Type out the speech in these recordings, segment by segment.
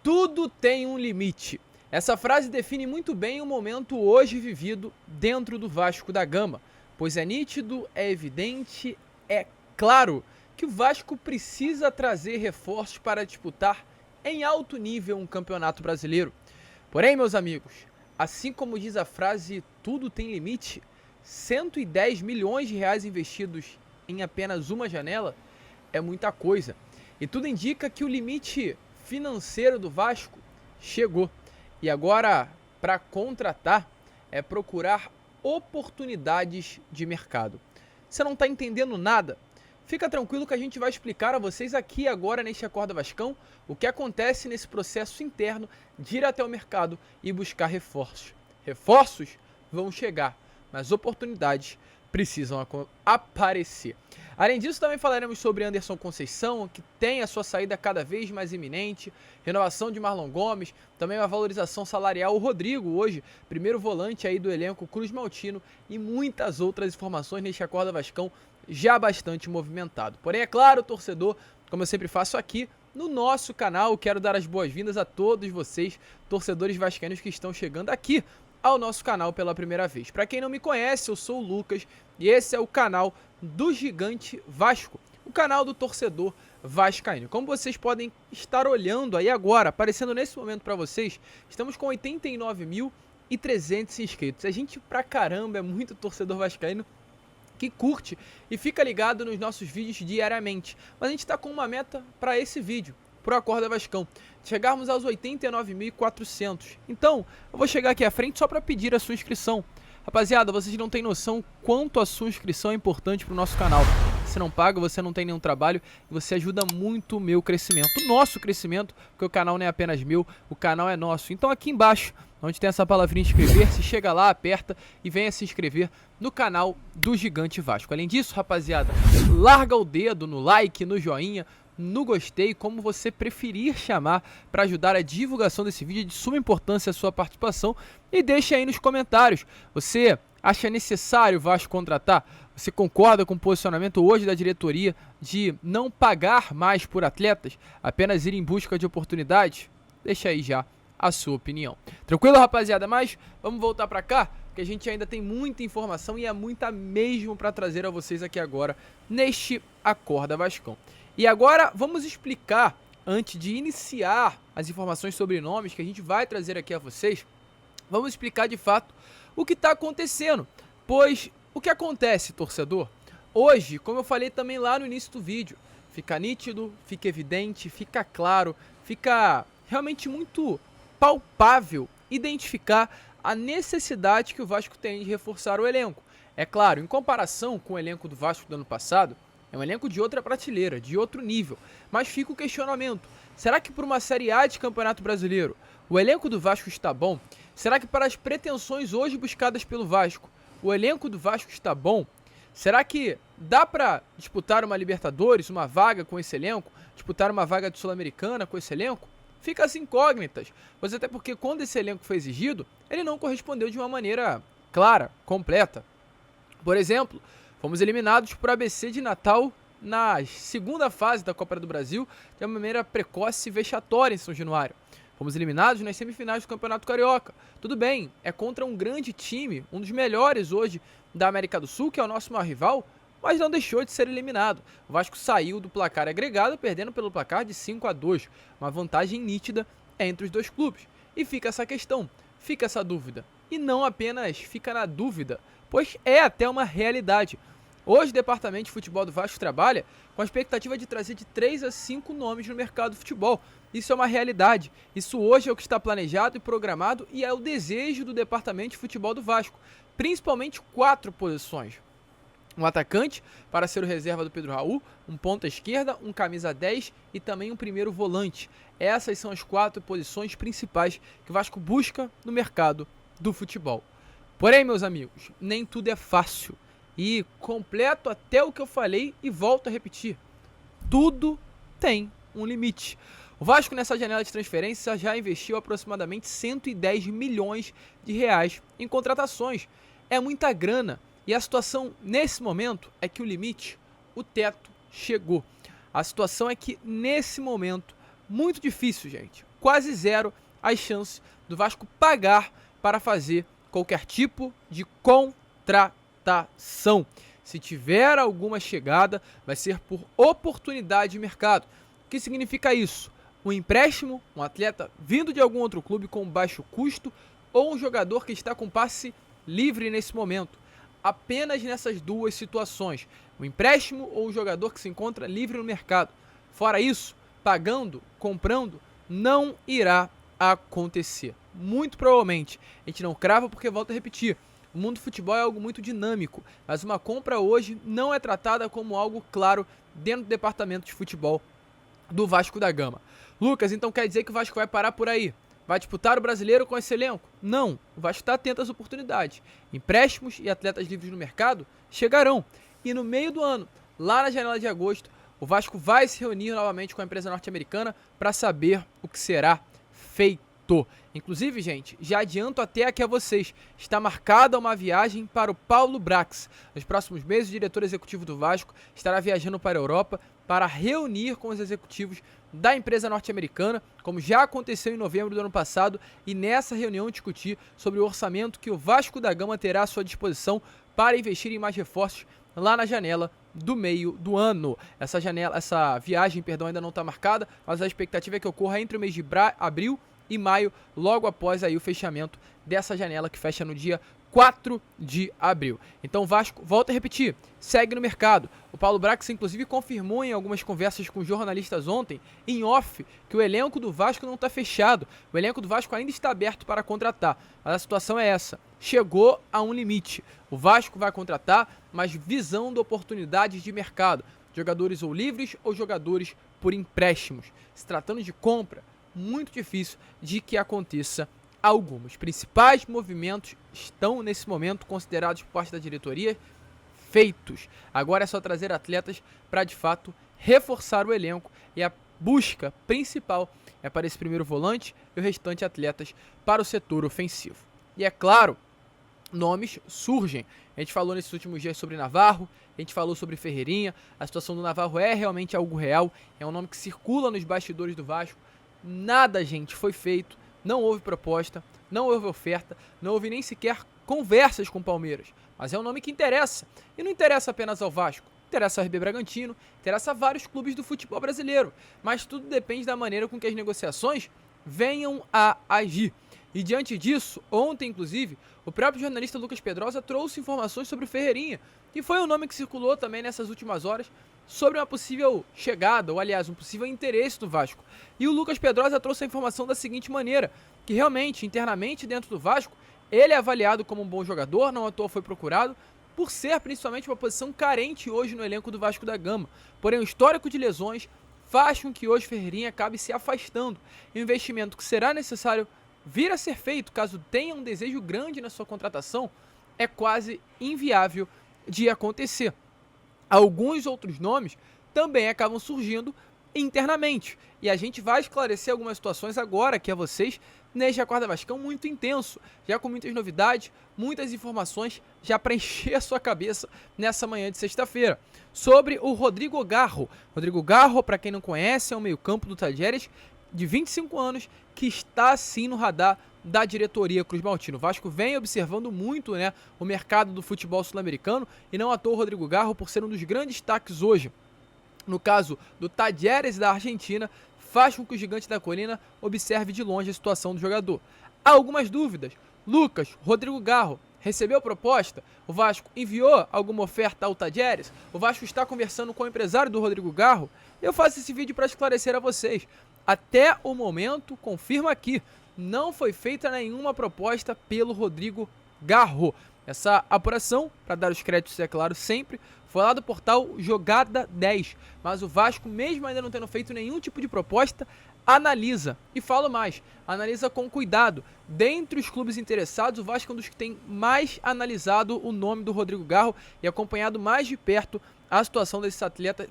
Tudo tem um limite. Essa frase define muito bem o momento hoje vivido dentro do Vasco da Gama, pois é nítido, é evidente, é claro que o Vasco precisa trazer reforços para disputar em alto nível um campeonato brasileiro. Porém, meus amigos, assim como diz a frase tudo tem limite, 110 milhões de reais investidos em apenas uma janela é muita coisa. E tudo indica que o limite financeiro do Vasco chegou. E agora, para contratar, é procurar oportunidades de mercado. Você não está entendendo nada? Fica tranquilo que a gente vai explicar a vocês aqui agora neste Acorda Vascão o que acontece nesse processo interno de ir até o mercado e buscar reforços. Reforços vão chegar, mas oportunidades precisam aparecer. Além disso, também falaremos sobre Anderson Conceição, que tem a sua saída cada vez mais iminente, renovação de Marlon Gomes, também uma valorização salarial. O Rodrigo, hoje, primeiro volante aí do elenco Cruz Maltino, e muitas outras informações neste Acorda Vascão já bastante movimentado. Porém, é claro, torcedor, como eu sempre faço aqui no nosso canal, quero dar as boas-vindas a todos vocês, torcedores vascaínos que estão chegando aqui ao nosso canal pela primeira vez. Para quem não me conhece, eu sou o Lucas e esse é o canal do Gigante Vasco, o canal do torcedor vascaíno. Como vocês podem estar olhando aí agora, aparecendo nesse momento para vocês, estamos com 89.300 inscritos. A gente pra caramba é muito torcedor vascaíno que curte e fica ligado nos nossos vídeos diariamente. Mas a gente está com uma meta para esse vídeo, pro Acorda Vascão, chegarmos aos 89.400. Então, eu vou chegar aqui à frente só para pedir a sua inscrição. Rapaziada, vocês não têm noção quanto a sua inscrição é importante pro nosso canal. Você não paga, você não tem nenhum trabalho e você ajuda muito o meu crescimento, o nosso crescimento, porque o canal não é apenas meu, o canal é nosso. Então aqui embaixo, onde tem essa palavrinha inscrever-se, chega lá, aperta e venha se inscrever no canal do Gigante Vasco. Além disso, rapaziada, larga o dedo no like, no joinha, no gostei, como você preferir chamar, para ajudar a divulgação desse vídeo. De suma importância a sua participação e deixe aí nos comentários, você acha necessário o Vasco contratar? Você concorda com o posicionamento hoje da diretoria de não pagar mais por atletas, apenas ir em busca de oportunidades? Deixa aí já a sua opinião. Tranquilo, rapaziada? Mas vamos voltar para cá, porque a gente ainda tem muita informação e é muita mesmo para trazer a vocês aqui agora neste Acorda Vascão. E agora vamos explicar, antes de iniciar as informações sobre nomes que a gente vai trazer aqui a vocês, vamos explicar de fato o que está acontecendo. Pois o que acontece, torcedor? Hoje, como eu falei também lá no início do vídeo, fica nítido, fica evidente, fica claro, fica realmente muito palpável identificar a necessidade que o Vasco tem de reforçar o elenco. É claro, em comparação com o elenco do Vasco do ano passado, é um elenco de outra prateleira, de outro nível. Mas fica o questionamento, será que por uma Série A de Campeonato Brasileiro, o elenco do Vasco está bom? Será que para as pretensões hoje buscadas pelo Vasco, o elenco do Vasco está bom? Será que dá para disputar uma Libertadores, uma vaga com esse elenco? Disputar uma vaga de Sul-Americana com esse elenco? Fica as incógnitas, pois até porque quando esse elenco foi exigido, ele não correspondeu de uma maneira clara, completa. Por exemplo, fomos eliminados por ABC de Natal na segunda fase da Copa do Brasil, de uma maneira precoce e vexatória em São Januário. Fomos eliminados nas semifinais do Campeonato Carioca. Tudo bem, é contra um grande time, um dos melhores hoje da América do Sul, que é o nosso maior rival, mas não deixou de ser eliminado. O Vasco saiu do placar agregado, perdendo pelo placar de 5-2, uma vantagem nítida entre os dois clubes. E fica essa questão, fica essa dúvida. E não apenas fica na dúvida, pois é até uma realidade. Hoje o Departamento de Futebol do Vasco trabalha com a expectativa de trazer de 3 a 5 nomes no mercado do futebol. Isso é uma realidade. Isso hoje é o que está planejado e programado e é o desejo do Departamento de Futebol do Vasco. Principalmente 4 posições. Um atacante para ser o reserva do Pedro Raul, um ponta esquerda, um camisa 10 e também um primeiro volante. Essas são as 4 posições principais que o Vasco busca no mercado do futebol. Porém, meus amigos, nem tudo é fácil. E completo até o que eu falei e volto a repetir. Tudo tem um limite. O Vasco nessa janela de transferência já investiu aproximadamente 110 milhões de reais em contratações. É muita grana. E a situação nesse momento é que o limite, o teto, chegou. A situação é que nesse momento, muito difícil, gente, quase zero as chances do Vasco pagar para fazer qualquer tipo de contratação. Se tiver alguma chegada, vai ser por oportunidade de mercado. O que significa isso? Um empréstimo, um atleta vindo de algum outro clube com baixo custo ou um jogador que está com passe livre nesse momento. Apenas nessas duas situações, um empréstimo ou um jogador que se encontra livre no mercado. Fora isso, pagando, comprando, não irá acontecer. Muito provavelmente. A gente não crava porque, volto a repetir, o mundo do futebol é algo muito dinâmico, mas uma compra hoje não é tratada como algo claro dentro do departamento de futebol do Vasco da Gama. Lucas, então quer dizer que o Vasco vai parar por aí? Vai disputar o Brasileiro com esse elenco? Não, o Vasco está atento às oportunidades. Empréstimos e atletas livres no mercado chegarão. E no meio do ano, lá na janela de agosto, o Vasco vai se reunir novamente com a empresa norte-americana para saber o que será feito. Inclusive, gente, já adianto até aqui a vocês, está marcada uma viagem para o Paulo Brax. Nos próximos meses, o diretor executivo do Vasco estará viajando para a Europa para reunir com os executivos da empresa norte-americana, como já aconteceu em novembro do ano passado, e nessa reunião discutir sobre o orçamento que o Vasco da Gama terá à sua disposição para investir em mais reforços lá na janela do meio do ano. Essa viagem, ainda não está marcada, mas a expectativa é que ocorra entre o mês de abril e maio, logo após aí o fechamento dessa janela que fecha no dia 4 de abril. Então o Vasco, volta a repetir, segue no mercado. O Paulo Brax, inclusive, confirmou em algumas conversas com jornalistas ontem, em off, que o elenco do Vasco não está fechado. O elenco do Vasco ainda está aberto para contratar. Mas a situação é essa. Chegou a um limite. O Vasco vai contratar, mas visando oportunidades de mercado. Jogadores ou livres ou jogadores por empréstimos. Se tratando de compra, muito difícil de que aconteça alguma. Os principais movimentos estão, nesse momento, considerados por parte da diretoria feitos. Agora é só trazer atletas para, de fato, reforçar o elenco, e a busca principal é para esse primeiro volante e o restante atletas para o setor ofensivo. E é claro, nomes surgem. A gente falou nesses últimos dias sobre Navarro, a gente falou sobre Ferreirinha. A situação do Navarro é realmente algo real, é um nome que circula nos bastidores do Vasco. Nada, gente, foi feito, não houve proposta, não houve oferta, não houve nem sequer conversas com o Palmeiras. Mas é um nome que interessa, e não interessa apenas ao Vasco, interessa ao RB Bragantino, interessa a vários clubes do futebol brasileiro. Mas tudo depende da maneira com que as negociações venham a agir. E diante disso, ontem, inclusive, o próprio jornalista Lucas Pedrosa trouxe informações sobre o Ferreirinha, que foi um nome que circulou também nessas últimas horas, sobre uma possível chegada, ou aliás, um possível interesse do Vasco. E o Lucas Pedrosa trouxe a informação da seguinte maneira, que realmente, internamente dentro do Vasco, ele é avaliado como um bom jogador, não à toa foi procurado, por ser principalmente uma posição carente hoje no elenco do Vasco da Gama. Porém, o histórico de lesões faz com que hoje Ferreirinha acabe se afastando. E o investimento que será necessário vir a ser feito, caso tenha um desejo grande na sua contratação, é quase inviável de acontecer. Alguns outros nomes também acabam surgindo internamente. E a gente vai esclarecer algumas situações agora aqui a vocês neste Acorda Vascão muito intenso, já com muitas novidades, muitas informações já para encher a sua cabeça nessa manhã de sexta-feira. Sobre o Rodrigo Garro. Rodrigo Garro, para quem não conhece, é um meio-campo do Talleres de 25 anos que está sim no radar da diretoria Cruz Maltino. O Vasco vem observando muito, o mercado do futebol sul-americano, e não à toa o Rodrigo Garro, por ser um dos grandes destaques hoje, no caso do Talleres da Argentina, faz com que o Gigante da Colina observe de longe a situação do jogador. Há algumas dúvidas. Lucas, Rodrigo Garro, recebeu proposta? O Vasco enviou alguma oferta ao Talleres? O Vasco está conversando com o empresário do Rodrigo Garro? Eu faço esse vídeo para esclarecer a vocês. Até o momento, confirma aqui, não foi feita nenhuma proposta pelo Rodrigo Garro. Essa apuração, para dar os créditos, é claro, sempre, foi lá do portal Jogada 10. Mas o Vasco, mesmo ainda não tendo feito nenhum tipo de proposta, analisa. E falo mais, analisa com cuidado. Dentre os clubes interessados, o Vasco é um dos que tem mais analisado o nome do Rodrigo Garro e acompanhado mais de perto a situação desse atleta,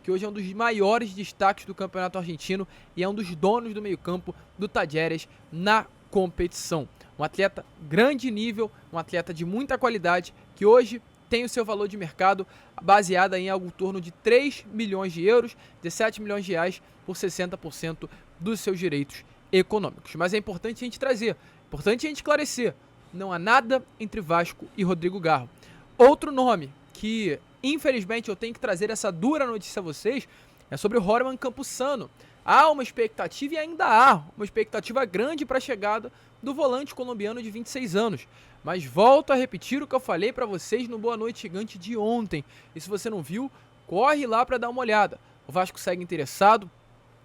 que hoje é um dos maiores destaques do campeonato argentino e é um dos donos do meio-campo do Talleres na competição. Um atleta grande nível, um atleta de muita qualidade, que hoje tem o seu valor de mercado baseado em algo em torno de 3 milhões de euros, 17 milhões de reais por 60% dos seus direitos econômicos. Mas é importante a gente trazer, importante a gente esclarecer, não há nada entre Vasco e Rodrigo Garro. Outro nome que, infelizmente, eu tenho que trazer essa dura notícia a vocês é sobre o Roman Campuzano. Há uma expectativa e ainda há uma expectativa grande para a chegada do volante colombiano de 26 anos. Mas volto a repetir o que eu falei para vocês no Boa Noite Gigante de ontem. E se você não viu, corre lá para dar uma olhada. O Vasco segue interessado.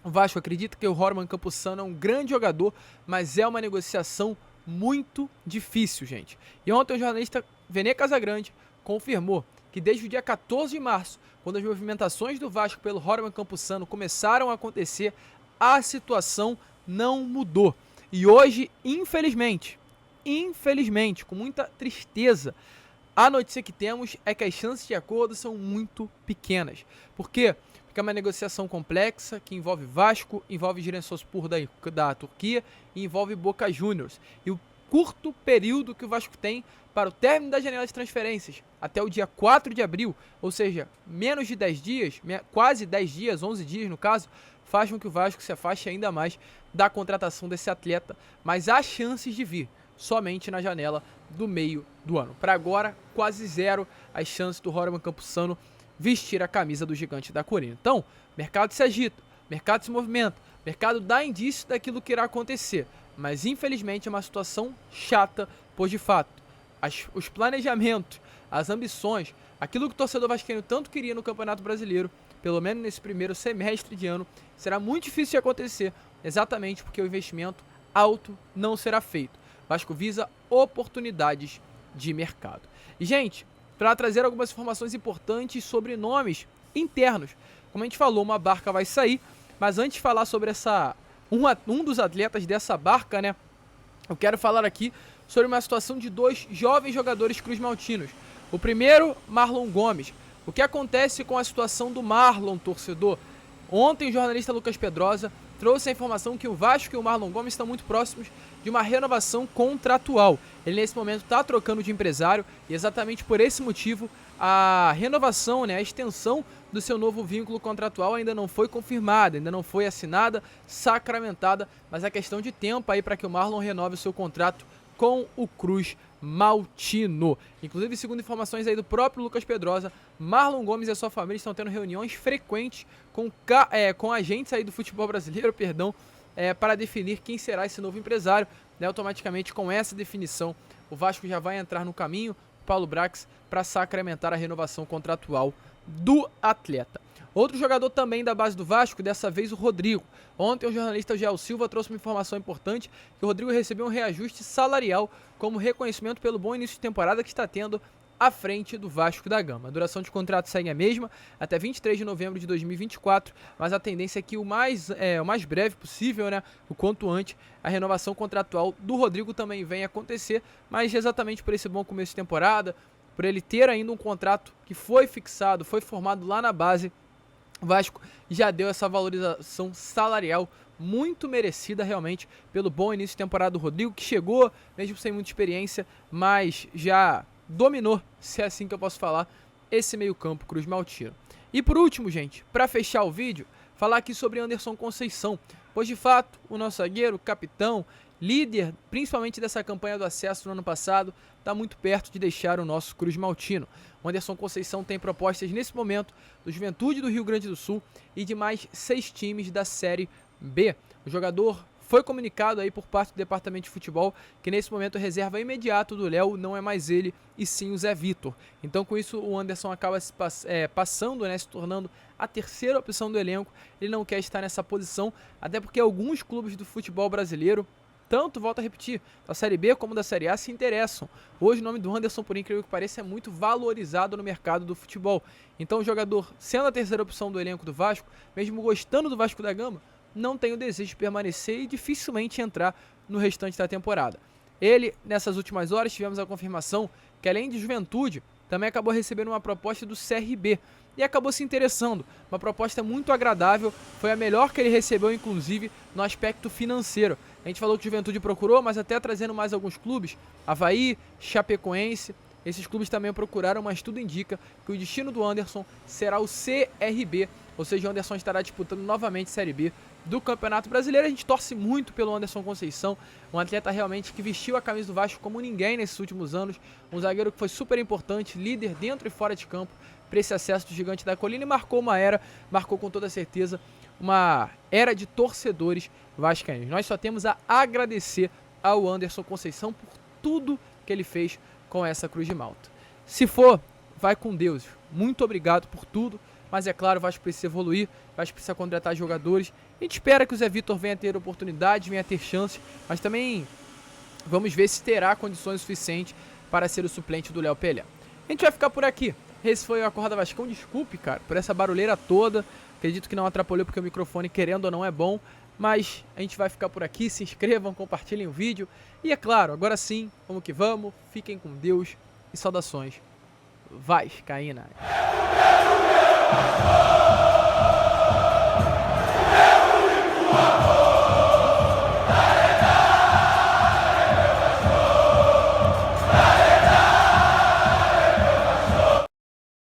O Vasco acredita que o Roman Campuzano é um grande jogador, mas é uma negociação muito difícil, gente. E ontem o jornalista Vene Casagrande confirmou que desde o dia 14 de março, quando as movimentações do Vasco pelo Roman Campuzano começaram a acontecer, a situação não mudou. E hoje, infelizmente, com muita tristeza, a notícia que temos é que as chances de acordo são muito pequenas. Por quê? Porque é uma negociação complexa que envolve Vasco, envolve Giresunspor da Turquia e envolve Boca Juniors. E o curto período que o Vasco tem para o término da janela de transferências, até o dia 4 de abril, ou seja, menos de 10 dias, quase 10 dias, 11 dias no caso, faz com que o Vasco se afaste ainda mais da contratação desse atleta, mas há chances de vir somente na janela do meio do ano. Para agora, quase zero as chances do Roman Campuzano vestir a camisa do gigante da Coreia. Então, o mercado se agita, o mercado se movimenta, o mercado dá indício daquilo que irá acontecer, mas infelizmente é uma situação chata, pois de fato, os planejamentos, as ambições, aquilo que o torcedor vascaíno tanto queria no Campeonato Brasileiro, pelo menos nesse primeiro semestre de ano, será muito difícil de acontecer, exatamente porque o investimento alto não será feito. Vasco visa oportunidades de mercado. E, gente, para trazer algumas informações importantes sobre nomes internos. Como a gente falou, uma barca vai sair, mas antes de falar sobre um dos atletas dessa barca, né, eu quero falar aqui sobre uma situação de dois jovens jogadores cruzmaltinos. O primeiro, Marlon Gomes. O que acontece com a situação do Marlon, torcedor? Ontem o jornalista Lucas Pedrosa trouxe a informação que o Vasco e o Marlon Gomes estão muito próximos de uma renovação contratual. Ele nesse momento está trocando de empresário e exatamente por esse motivo a renovação, né, a extensão do seu novo vínculo contratual ainda não foi confirmada, ainda não foi assinada, sacramentada, mas é questão de tempo aí para que o Marlon renove o seu contrato com o Cruz Maltino. Inclusive, segundo informações aí do próprio Lucas Pedrosa, Marlon Gomes e a sua família estão tendo reuniões frequentes com agentes aí do futebol brasileiro, para definir quem será esse novo empresário. Né, automaticamente, com essa definição, o Vasco já vai entrar no caminho, Paulo Brax, para sacramentar a renovação contratual do atleta. Outro jogador também da base do Vasco, dessa vez o Rodrigo. Ontem o jornalista Gel Silva trouxe uma informação importante, que o Rodrigo recebeu um reajuste salarial como reconhecimento pelo bom início de temporada que está tendo à frente do Vasco da Gama. A duração de contrato segue a mesma, até 23 de novembro de 2024, mas a tendência é que o mais breve possível, né, o quanto antes, a renovação contratual do Rodrigo também venha acontecer, mas exatamente por esse bom começo de temporada, por ele ter ainda um contrato que foi fixado, foi formado lá na base, o Vasco já deu essa valorização salarial muito merecida realmente pelo bom início de temporada do Rodrigo, que chegou, mesmo sem muita experiência, mas já dominou, se é assim que eu posso falar, esse meio-campo Cruz Maltino. E por último, gente, para fechar o vídeo, falar aqui sobre Anderson Conceição, pois de fato o nosso zagueiro, capitão, líder, principalmente dessa campanha do acesso no ano passado, está muito perto de deixar o nosso Cruz Maltino. O Anderson Conceição tem propostas nesse momento do Juventude do Rio Grande do Sul e de mais 6 times da Série B. O jogador foi comunicado aí por parte do departamento de futebol que nesse momento a reserva imediato do Léo não é mais ele e sim o Zé Vitor. Então com isso o Anderson acaba passando, né, se tornando a terceira opção do elenco. Ele não quer estar nessa posição, até porque alguns clubes do futebol brasileiro, tanto, volto a repetir, da Série B como da Série A se interessam. Hoje o nome do Anderson, por incrível que pareça, é muito valorizado no mercado do futebol. Então o jogador, sendo a terceira opção do elenco do Vasco, mesmo gostando do Vasco da Gama, não tem o desejo de permanecer e dificilmente entrar no restante da temporada. Ele, nessas últimas horas, tivemos a confirmação que além de Juventude, também acabou recebendo uma proposta do CRB e acabou se interessando. Uma proposta muito agradável, foi a melhor que ele recebeu, inclusive, no aspecto financeiro. A gente falou que Juventude procurou, mas até trazendo mais alguns clubes, Avaí, Chapecoense, esses clubes também procuraram, mas tudo indica que o destino do Anderson será o CRB, ou seja, o Anderson estará disputando novamente Série B do Campeonato Brasileiro. A gente torce muito pelo Anderson Conceição, um atleta realmente que vestiu a camisa do Vasco como ninguém nesses últimos anos, um zagueiro que foi super importante, líder dentro e fora de campo para esse acesso do Gigante da Colina, e marcou com toda certeza uma era de torcedores vascaínos. Nós só temos a agradecer ao Anderson Conceição por tudo que ele fez com essa Cruz de Malta. Se for, vai com Deus. Muito obrigado por tudo, mas é claro, o Vasco precisa evoluir, o Vasco precisa contratar jogadores. A gente espera que o Zé Vitor venha ter oportunidade, venha ter chance, mas também vamos ver se terá condições suficientes para ser o suplente do Léo Pelé. A gente vai ficar por aqui. Esse foi o Acorda Vascão. Desculpe, cara, por essa barulheira toda. Acredito que não atrapalhou porque o microfone, querendo ou não, é bom. Mas a gente vai ficar por aqui. Se inscrevam, compartilhem o vídeo. E é claro, agora sim, vamos que vamos. Fiquem com Deus e saudações vascaínas.